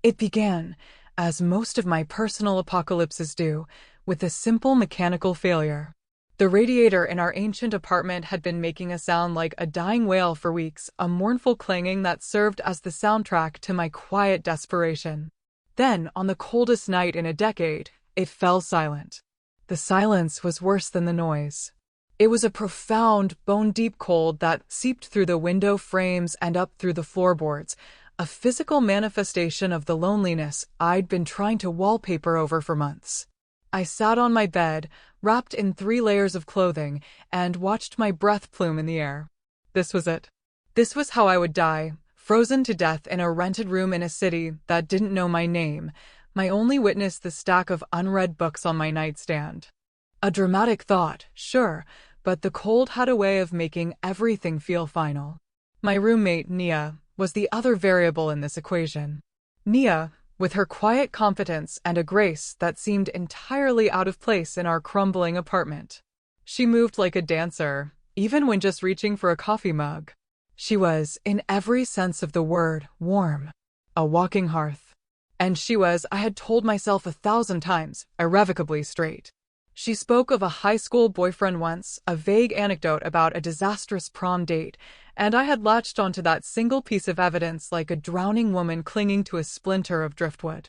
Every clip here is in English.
It began, as most of my personal apocalypses do, with a simple mechanical failure. The radiator in our ancient apartment had been making a sound like a dying whale for weeks, a mournful clanging that served as the soundtrack to my quiet desperation. Then, on the coldest night in a decade, it fell silent. The silence was worse than the noise. It was a profound, bone-deep cold that seeped through the window frames and up through the floorboards, a physical manifestation of the loneliness I'd been trying to wallpaper over for months. I sat on my bed, wrapped in 3 layers of clothing, and watched my breath plume in the air. This was it. This was how I would die, frozen to death in a rented room in a city that didn't know my name, my only witness the stack of unread books on my nightstand. A dramatic thought, sure, but the cold had a way of making everything feel final. My roommate, Nia, was the other variable in this equation. Nia, with her quiet competence and a grace that seemed entirely out of place in our crumbling apartment. She moved like a dancer, even when just reaching for a coffee mug. She was, in every sense of the word, warm. A walking hearth. And she was, I had told myself 1,000 times, irrevocably straight. She spoke of a high school boyfriend once, a vague anecdote about a disastrous prom date, and I had latched onto that single piece of evidence like a drowning woman clinging to a splinter of driftwood.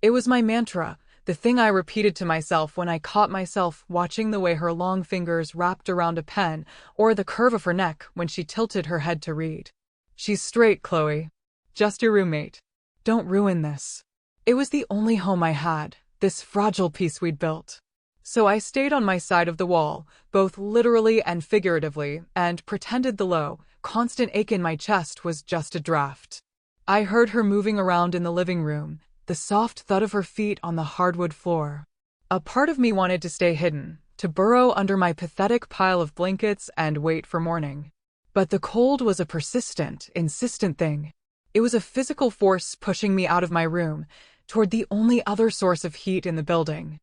It was my mantra, the thing I repeated to myself when I caught myself watching the way her long fingers wrapped around a pen, or the curve of her neck when she tilted her head to read. She's straight, Chloe. Just your roommate. Don't ruin this. It was the only home I had, this fragile piece we'd built. So I stayed on my side of the wall, both literally and figuratively, and pretended the low, constant ache in my chest was just a draft. I heard her moving around in the living room, the soft thud of her feet on the hardwood floor. A part of me wanted to stay hidden, to burrow under my pathetic pile of blankets and wait for morning. But the cold was a persistent, insistent thing. It was a physical force pushing me out of my room, toward the only other source of heat in the building.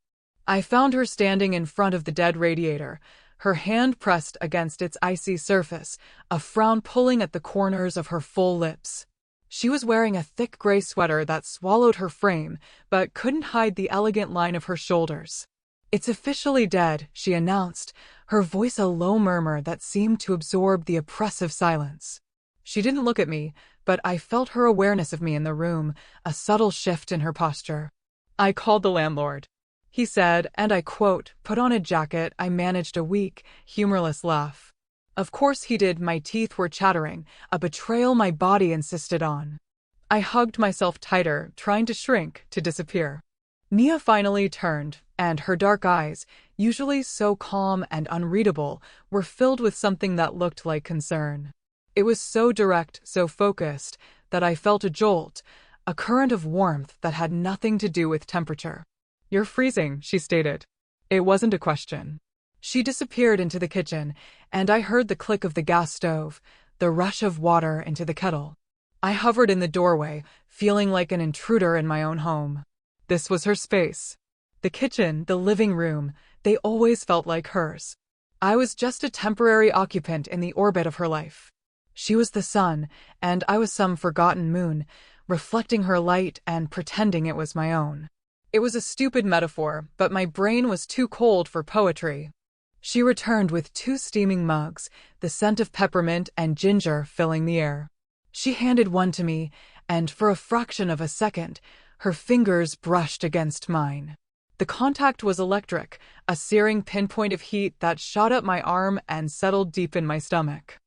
I found her standing in front of the dead radiator, her hand pressed against its icy surface, a frown pulling at the corners of her full lips. She was wearing a thick gray sweater that swallowed her frame, but couldn't hide the elegant line of her shoulders. "It's officially dead," she announced, her voice a low murmur that seemed to absorb the oppressive silence. She didn't look at me, but I felt her awareness of me in the room, a subtle shift in her posture. "I called the landlord," he said, and I quote, "put on a jacket." I managed a weak, humorless laugh. Of course he did. My teeth were chattering, a betrayal my body insisted on. I hugged myself tighter, trying to shrink, to disappear. Nia finally turned, and her dark eyes, usually so calm and unreadable, were filled with something that looked like concern. It was so direct, so focused, that I felt a jolt, a current of warmth that had nothing to do with temperature. "You're freezing," she stated. It wasn't a question. She disappeared into the kitchen, and I heard the click of the gas stove, the rush of water into the kettle. I hovered in the doorway, feeling like an intruder in my own home. This was her space. The kitchen, the living room, they always felt like hers. I was just a temporary occupant in the orbit of her life. She was the sun, and I was some forgotten moon, reflecting her light and pretending it was my own. It was a stupid metaphor, but my brain was too cold for poetry. She returned with 2 steaming mugs, the scent of peppermint and ginger filling the air. She handed one to me, and for a fraction of a second, her fingers brushed against mine. The contact was electric, a searing pinpoint of heat that shot up my arm and settled deep in my stomach.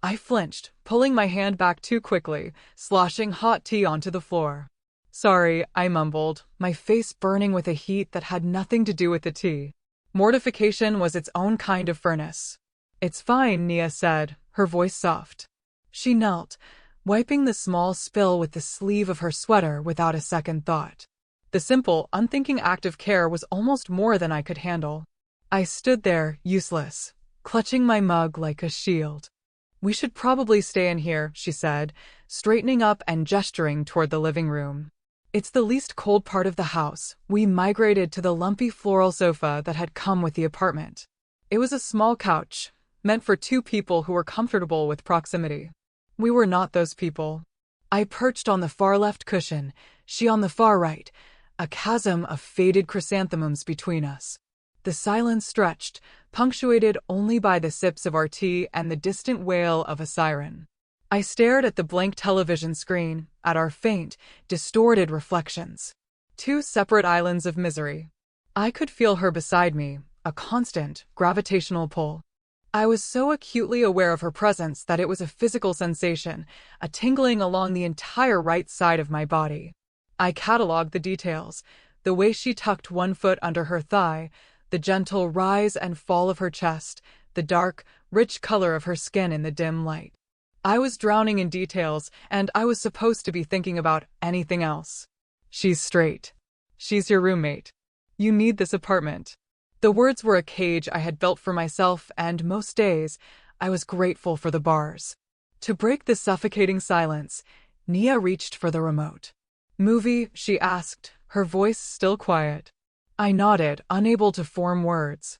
I flinched, pulling my hand back too quickly, sloshing hot tea onto the floor. "Sorry," I mumbled, my face burning with a heat that had nothing to do with the tea. Mortification was its own kind of furnace. "It's fine," Nia said, her voice soft. She knelt, wiping the small spill with the sleeve of her sweater without a second thought. The simple, unthinking act of care was almost more than I could handle. I stood there, useless, clutching my mug like a shield. "We should probably stay in here," she said, straightening up and gesturing toward the living room. "It's the least cold part of the house." We migrated to the lumpy floral sofa that had come with the apartment. It was a small couch, meant for 2 people who were comfortable with proximity. We were not those people. I perched on the far left cushion, she on the far right, a chasm of faded chrysanthemums between us. The silence stretched, punctuated only by the sips of our tea and the distant wail of a siren. I stared at the blank television screen, at our faint, distorted reflections. Two separate islands of misery. I could feel her beside me, a constant, gravitational pull. I was so acutely aware of her presence that it was a physical sensation, a tingling along the entire right side of my body. I catalogued the details, the way she tucked one foot under her thigh, the gentle rise and fall of her chest, the dark, rich color of her skin in the dim light. I was drowning in details, and I was supposed to be thinking about anything else. She's straight. She's your roommate. You need this apartment. The words were a cage I had built for myself, and most days, I was grateful for the bars. To break the suffocating silence, Nia reached for the remote. Movie, she asked, her voice still quiet. I nodded, unable to form words.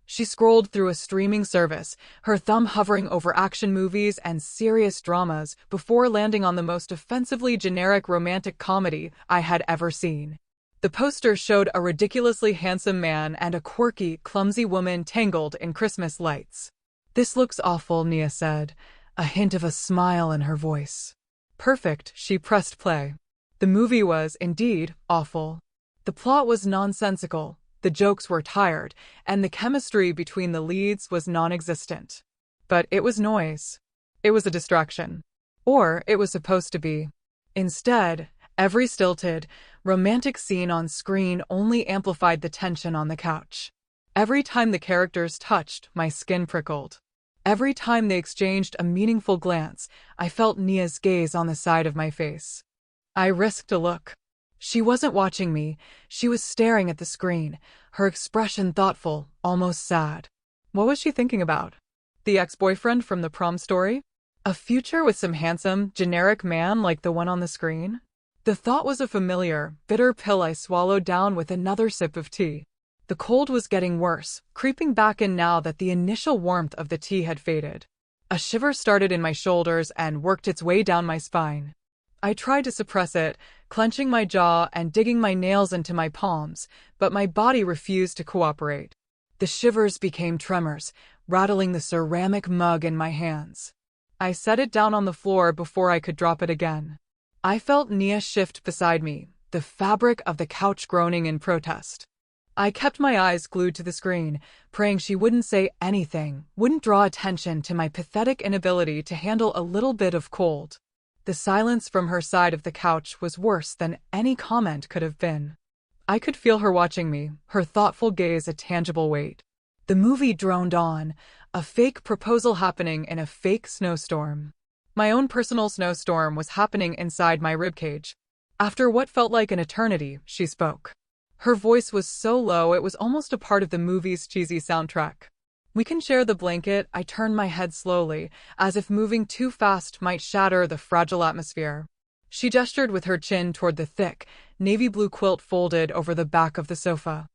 She scrolled through a streaming service, her thumb hovering over action movies and serious dramas before landing on the most offensively generic romantic comedy I had ever seen. The poster showed a ridiculously handsome man and a quirky, clumsy woman tangled in Christmas lights. This looks awful, Nia said, a hint of a smile in her voice. Perfect, she pressed play. The movie was, indeed, awful. The plot was nonsensical, the jokes were tired, and the chemistry between the leads was non-existent. But it was noise. It was a distraction. Or it was supposed to be. Instead, every stilted, romantic scene on screen only amplified the tension on the couch. Every time the characters touched, my skin prickled. Every time they exchanged a meaningful glance, I felt Nia's gaze on the side of my face. I risked a look. She wasn't watching me, she was staring at the screen, her expression thoughtful, almost sad. What was she thinking about? The ex-boyfriend from the prom story? A future with some handsome, generic man like the one on the screen? The thought was a familiar, bitter pill I swallowed down with another sip of tea. The cold was getting worse, creeping back in now that the initial warmth of the tea had faded. A shiver started in my shoulders and worked its way down my spine. I tried to suppress it, clenching my jaw and digging my nails into my palms, but my body refused to cooperate. The shivers became tremors, rattling the ceramic mug in my hands. I set it down on the floor before I could drop it again. I felt Nia shift beside me, the fabric of the couch groaning in protest. I kept my eyes glued to the screen, praying she wouldn't say anything, wouldn't draw attention to my pathetic inability to handle a little bit of cold. The silence from her side of the couch was worse than any comment could have been. I could feel her watching me, her thoughtful gaze a tangible weight. The movie droned on, a fake proposal happening in a fake snowstorm. My own personal snowstorm was happening inside my ribcage. After what felt like an eternity, she spoke. Her voice was so low it was almost a part of the movie's cheesy soundtrack. We can share the blanket. I turned my head slowly, as if moving too fast might shatter the fragile atmosphere. She gestured with her chin toward the thick, navy blue quilt folded over the back of the sofa.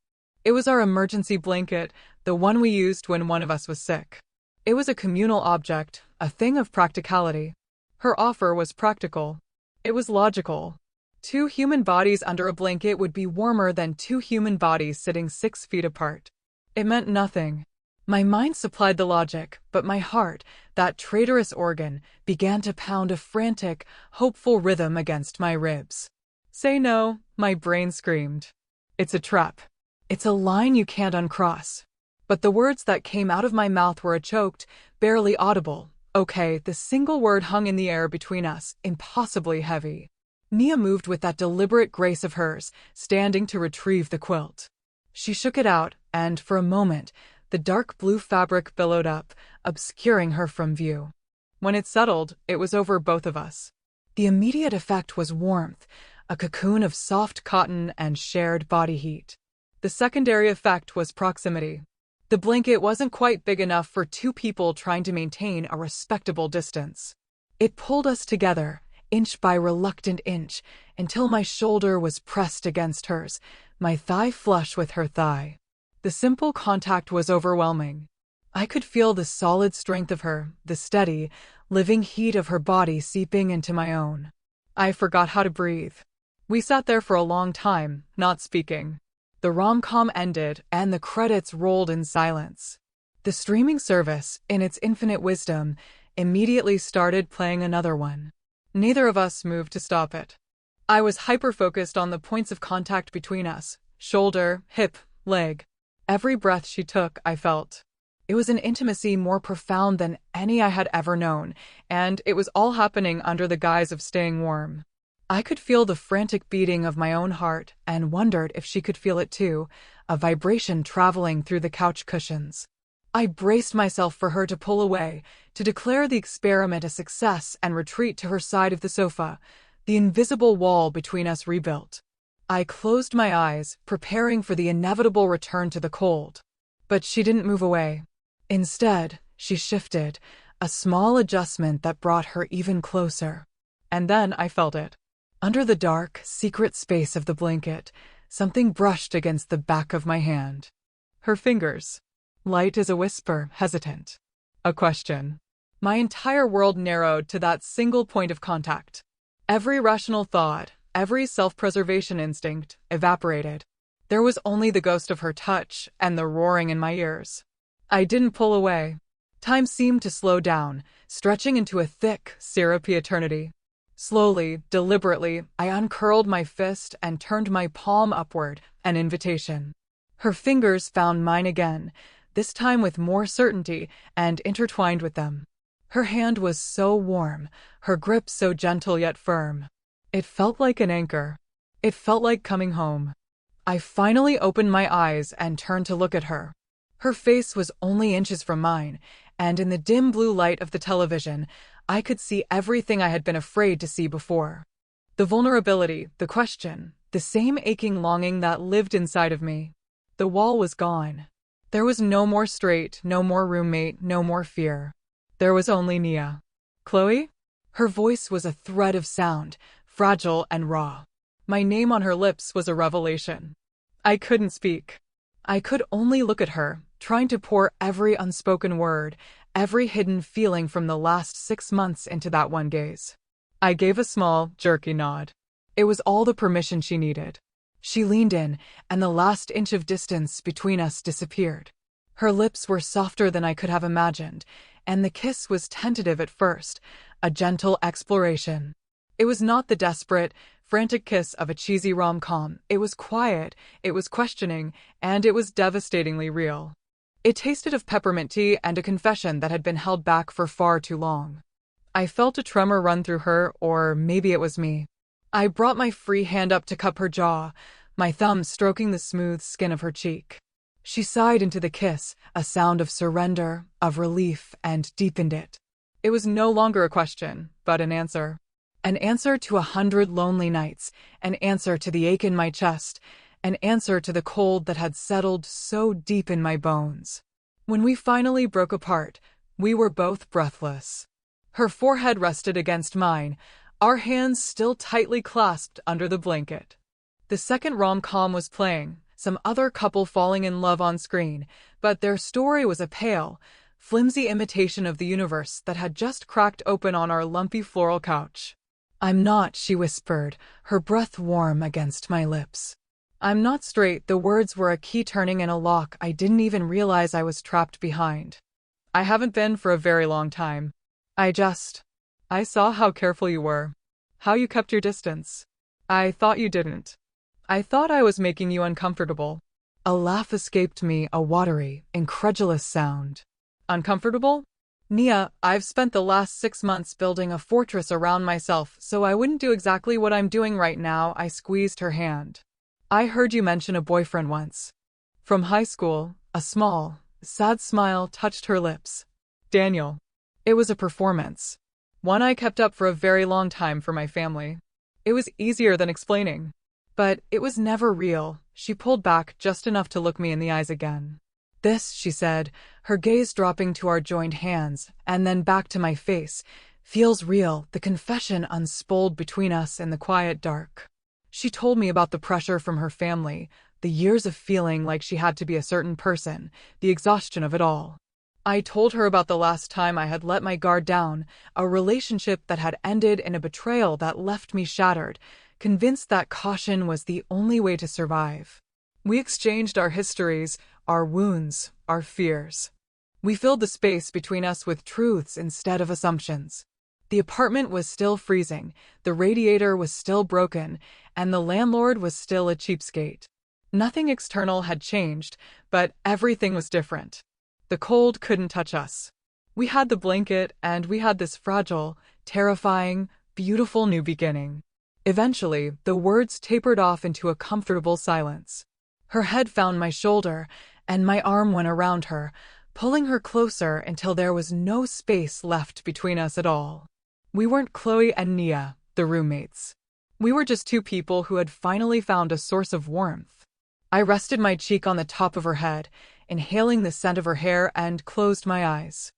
It was our emergency blanket, the one we used when one of us was sick. It was a communal object, a thing of practicality. Her offer was practical. It was logical. 2 human bodies under a blanket would be warmer than 2 human bodies sitting 6 feet apart. It meant nothing. My mind supplied the logic, but my heart, that traitorous organ, began to pound a frantic, hopeful rhythm against my ribs. Say no, my brain screamed. It's a trap. It's a line you can't uncross. But the words that came out of my mouth were a choked, barely audible. Okay, the single word hung in the air between us, impossibly heavy. Nia moved with that deliberate grace of hers, standing to retrieve the quilt. She shook it out, and for a moment, the dark blue fabric billowed up, obscuring her from view. When it settled, it was over both of us. The immediate effect was warmth, a cocoon of soft cotton and shared body heat. The secondary effect was proximity. The blanket wasn't quite big enough for 2 people trying to maintain a respectable distance. It pulled us together, inch by reluctant inch, until my shoulder was pressed against hers, my thigh flush with her thigh. The simple contact was overwhelming. I could feel the solid strength of her, the steady, living heat of her body seeping into my own. I forgot how to breathe. We sat there for a long time, not speaking. The rom-com ended, and the credits rolled in silence. The streaming service, in its infinite wisdom, immediately started playing another one. Neither of us moved to stop it. I was hyper-focused on the points of contact between us: shoulder, hip, leg. Every breath she took, I felt. It was an intimacy more profound than any I had ever known, and it was all happening under the guise of staying warm. I could feel the frantic beating of my own heart and wondered if she could feel it too, a vibration traveling through the couch cushions. I braced myself for her to pull away, to declare the experiment a success and retreat to her side of the sofa, the invisible wall between us rebuilt. I closed my eyes, preparing for the inevitable return to the cold. But she didn't move away. Instead, she shifted, a small adjustment that brought her even closer. And then I felt it. Under the dark, secret space of the blanket, something brushed against the back of my hand. Her fingers. Light as a whisper, hesitant. A question. My entire world narrowed to that single point of contact. Every rational thought, every self-preservation instinct, evaporated. There was only the ghost of her touch and the roaring in my ears. I didn't pull away. Time seemed to slow down, stretching into a thick, syrupy eternity. Slowly, deliberately, I uncurled my fist and turned my palm upward, an invitation. Her fingers found mine again, this time with more certainty and intertwined with them. Her hand was so warm, her grip so gentle yet firm. It felt like an anchor. It felt like coming home. I finally opened my eyes and turned to look at her. Her face was only inches from mine, and in the dim blue light of the television, I could see everything I had been afraid to see before. The vulnerability, the question, the same aching longing that lived inside of me. The wall was gone. There was no more straight, no more roommate, no more fear. There was only Nia. Chloe? Her voice was a thread of sound, fragile and raw. My name on her lips was a revelation. I couldn't speak. I could only look at her, trying to pour every unspoken word, every hidden feeling from the last 6 months into that one gaze. I gave a small, jerky nod. It was all the permission she needed. She leaned in, and the last inch of distance between us disappeared. Her lips were softer than I could have imagined, and the kiss was tentative at first, a gentle exploration. It was not the desperate, frantic kiss of a cheesy rom-com. It was quiet, it was questioning, and it was devastatingly real. It tasted of peppermint tea and a confession that had been held back for far too long. I felt a tremor run through her, or maybe it was me. I brought my free hand up to cup her jaw, my thumb stroking the smooth skin of her cheek. She sighed into the kiss, a sound of surrender, of relief, and deepened it. It was no longer a question, but an answer. An answer to 100 lonely nights, an answer to the ache in my chest, an answer to the cold that had settled so deep in my bones. When we finally broke apart, we were both breathless. Her forehead rested against mine, our hands still tightly clasped under the blanket. The second rom-com was playing, some other couple falling in love on screen, but their story was a pale, flimsy imitation of the universe that had just cracked open on our lumpy floral couch. "I'm not," she whispered, her breath warm against my lips. "I'm not straight." The words were a key turning in a lock I didn't even realize I was trapped behind. "I haven't been for a very long time. I saw how careful you were. How you kept your distance. I thought you didn't. I thought I was making you uncomfortable." A laugh escaped me, a watery, incredulous sound. "Uncomfortable? Nia, I've spent the last 6 months building a fortress around myself, so I wouldn't do exactly what I'm doing right now." I squeezed her hand. "I heard you mention a boyfriend once. From high school." A small, sad smile touched her lips. "Daniel." It was a performance. One I kept up for a very long time for my family. It was easier than explaining. But it was never real. She pulled back just enough to look me in the eyes again. "This," she said, her gaze dropping to our joined hands, and then back to my face, "feels real." The confession unspooled between us in the quiet dark. She told me about the pressure from her family, the years of feeling like she had to be a certain person, the exhaustion of it all. I told her about the last time I had let my guard down, a relationship that had ended in a betrayal that left me shattered, convinced that caution was the only way to survive. We exchanged our histories, our wounds, our fears. We filled the space between us with truths instead of assumptions. The apartment was still freezing, the radiator was still broken, and the landlord was still a cheapskate. Nothing external had changed, but everything was different. The cold couldn't touch us. We had the blanket, and we had this fragile, terrifying, beautiful new beginning. Eventually, the words tapered off into a comfortable silence. Her head found my shoulder, and my arm went around her, pulling her closer until there was no space left between us at all. We weren't Chloe and Nia, the roommates. We were just two people who had finally found a source of warmth. I rested my cheek on the top of her head, inhaling the scent of her hair, and closed my eyes.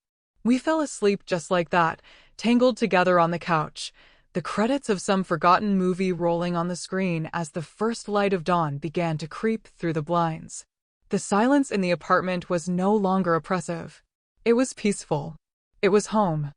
We fell asleep just like that, tangled together on the couch, the credits of some forgotten movie rolling on the screen as the first light of dawn began to creep through the blinds. The silence in the apartment was no longer oppressive. It was peaceful. It was home.